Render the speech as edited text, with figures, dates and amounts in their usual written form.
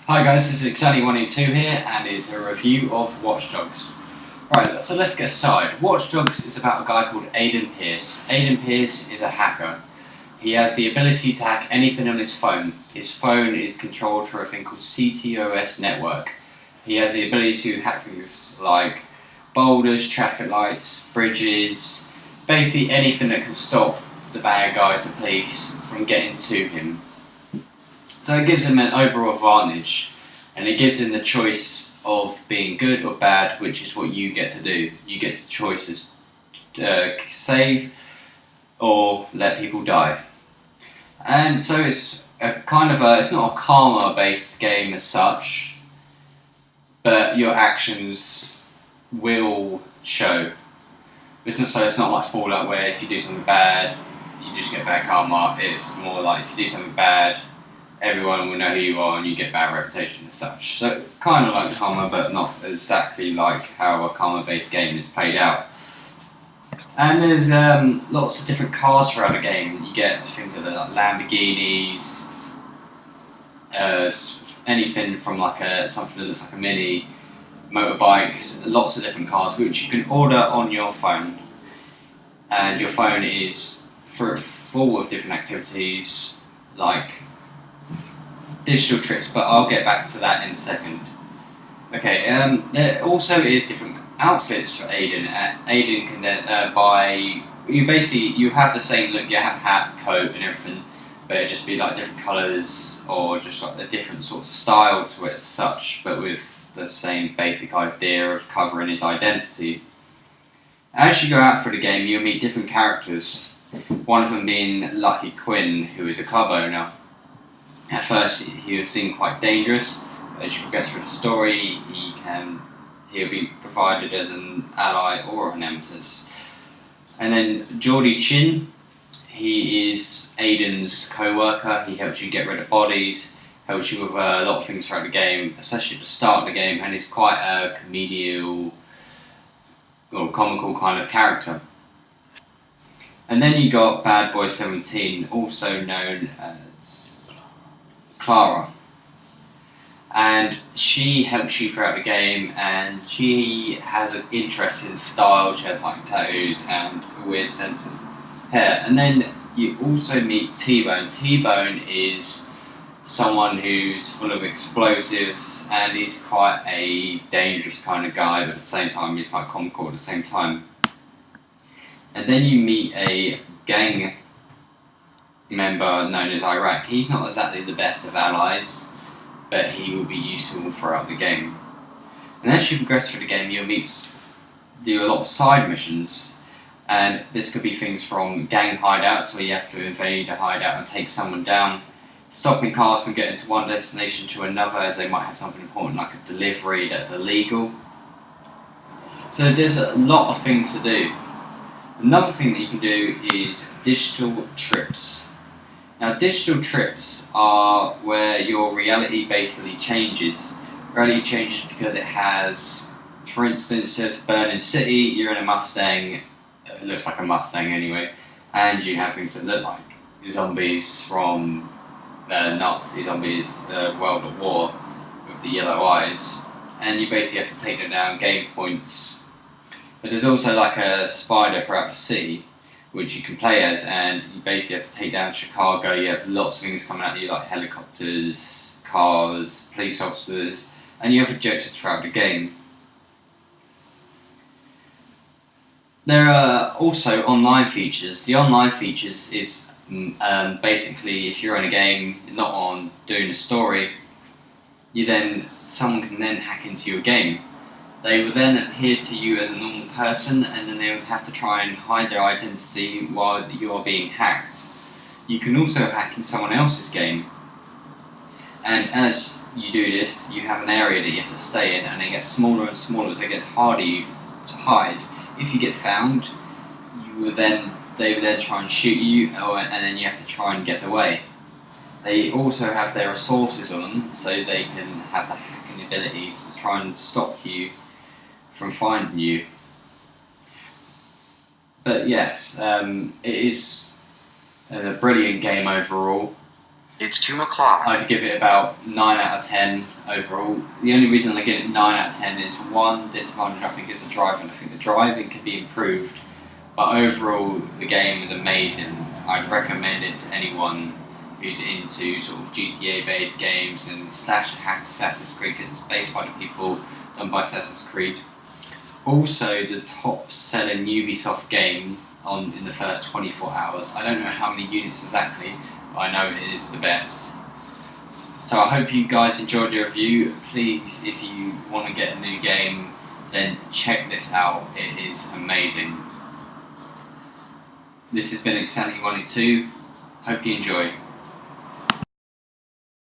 Hi guys, this is Sanity here, and it's a review of Watchdogs. Right, so let's get started. Watchdogs is about a guy called Aiden Pierce. Aiden Pierce is a hacker. He has the ability to hack anything on his phone. His phone is controlled through a thing called CTOS network. He has the ability to hack things like boulders, traffic lights, bridges, basically anything that can stop the bad guys, the police, from getting to him. So it gives him an overall advantage, and it gives him the choice of being good or bad, which is what you get to do. You get the choices to save or let people die. And so it's it's not a karma-based game as such, but your actions will show. It's not like Fallout where if you do something bad, you just get bad karma. It's more like if you do something bad, everyone will know who you are and you get bad reputation as such. So kind of like karma, but not exactly like how a karma-based game is played out. And there's lots of different cars throughout the game. You get things that are like Lamborghinis, anything from something that looks like a mini, motorbikes, lots of different cars which you can order on your phone. And your phone is full of different activities like digital tricks, but I'll get back to that in a second. Okay, there also is different outfits for Aiden. Aiden can then buy. You have the same look. You have hat, coat, and everything, but it just be like different colours or just like a different sort of style to it as such, but with the same basic idea of covering his identity. As you go out through the game, you'll meet different characters. One of them being Lucky Quinn, who is a club owner. At first, he was seen quite dangerous. As you progress through the story, he'll be provided as an ally or a nemesis. And then Geordie Chin, he is Aiden's co-worker. He helps you get rid of bodies, helps you with a lot of things throughout the game, especially at the start of the game, and he's quite a comedial or comical kind of character. And then you got Bad Boy 17, also known as Clara, and she helps you throughout the game, and she has an interesting style. She has like tattoos and a weird sense of hair. And then you also meet T-Bone. T-Bone is someone who's full of explosives, and he's quite a dangerous kind of guy, but at the same time he's quite comical at the same time. And then you meet a gang member known as Iraq. He's not exactly the best of allies, but he will be useful throughout the game. And as you progress through the game, you'll do a lot of side missions, and this could be things from gang hideouts where you have to invade a hideout and take someone down, stopping cars from getting to one destination to another as they might have something important like a delivery that's illegal. So there's a lot of things to do. Another thing that you can do is digital trips. Now, digital trips are where your reality basically changes. Reality changes because it has, for instance, just Burning City, you're in a Mustang, it looks like a Mustang anyway, and you have things that look like zombies from Nazi zombies, World at War, with the yellow eyes, and you basically have to take them down, gain points. But there's also like a spider throughout the city, which you can play as, and you basically have to take down Chicago. You have lots of things coming at you, like helicopters, cars, police officers, and you have objectives throughout the game. There are also online features. The online features is basically if you're in a game, not on doing a story, someone can then hack into your game. They will then appear to you as a normal person, and then they would have to try and hide their identity while you are being hacked. You can also hack in someone else's game, and as you do this, you have an area that you have to stay in, and it gets smaller and smaller, so it gets harder to hide. If you get found, they will then try and shoot you, and then you have to try and get away. They also have their resources on, so they can have the hacking abilities to try and stop you from finding you. But yes, it is a brilliant game overall. It's 2 o'clock. I'd give it about 9 out of 10 overall. The only reason I give it 9 out of 10 is one disadvantage, I think, is the driving. I think the driving can be improved, but overall the game is amazing. I'd recommend it to anyone who's into sort of GTA-based games and slash hacked Assassin's Creed, because it's based by the people done by Assassin's Creed. Also, the top-selling Ubisoft game in the first 24 hours. I don't know how many units exactly, but I know it is the best. So I hope you guys enjoyed the review. Please, if you want to get a new game, then check this out. It is amazing. This has been Sanity 1 and 2. Hope you enjoy.